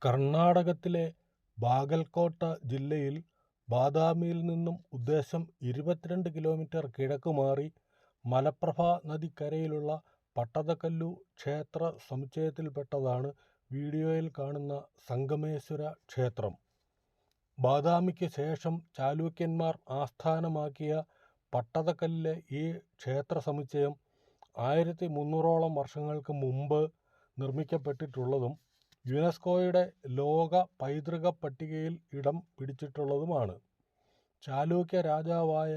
കർണാടകത്തിലെ ബാഗൽകോട്ട ജില്ലയിൽ ബാദാമിയിൽ നിന്നും ഉദ്ദേശം 22 കിലോമീറ്റർ കിഴക്കുമാറി മലപ്രഭാ നദിക്കരയിലുള്ള പട്ടദകല്ലു ക്ഷേത്ര സമുച്ചയത്തിൽപ്പെട്ടതാണ് വീഡിയോയിൽ കാണുന്ന സംഗമേശ്വര ക്ഷേത്രം. ബാദാമിക്ക് ശേഷം ചാലൂക്യന്മാർ ആസ്ഥാനമാക്കിയ പട്ടദകല്ലിലെ ഈ ക്ഷേത്രസമുച്ചയം 1300ഓളം വർഷങ്ങൾക്ക് മുമ്പ് നിർമ്മിക്കപ്പെട്ടിട്ടുള്ളതും യുനെസ്കോയുടെ ലോക പൈതൃക പട്ടികയിൽ ഇടം പിടിച്ചിട്ടുള്ളതുമാണ്. ചാലൂക്യ രാജാവായ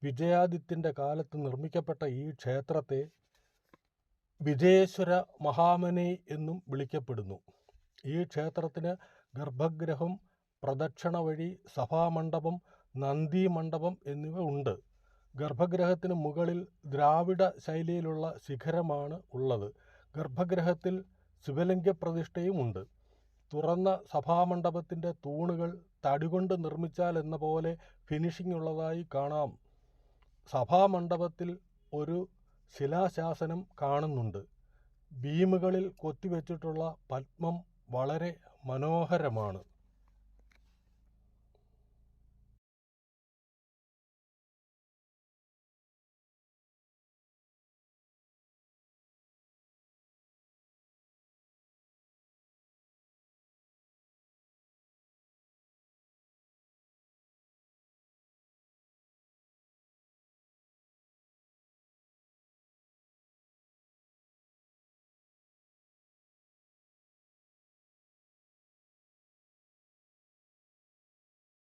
വിജയാദിത്യൻ്റെ കാലത്ത് നിർമ്മിക്കപ്പെട്ട ഈ ക്ഷേത്രത്തെ വിജയേശ്വര മഹാമനൈ എന്നും വിളിക്കപ്പെടുന്നു. ഈ ക്ഷേത്രത്തിന് ഗർഭഗൃഹം, പ്രദക്ഷിണ വഴി, സഭാമണ്ഡപം, നന്ദീമണ്ഡപം എന്നിവ ഉണ്ട്. ഗർഭഗൃഹത്തിന് മുകളിൽ ദ്രാവിഡ ശൈലിയിലുള്ള ശിഖരമാണ് ഉള്ളത്. ഗർഭഗൃഹത്തിൽ ശിവലിംഗപ്രതിഷ്ഠയുമുണ്ട്. തുറന്ന സഭാമണ്ഡപത്തിൻ്റെ തൂണുകൾ തടികൊണ്ട് നിർമ്മിച്ചാൽ എന്ന പോലെ ഫിനിഷിംഗ് ഉള്ളതായി കാണാം. സഭാമണ്ഡപത്തിൽ ഒരു ശിലാശാസനം കാണുന്നുണ്ട്. ബീമുകളിൽ കൊത്തിവെച്ചിട്ടുള്ള പദ്മം വളരെ മനോഹരമാണ്.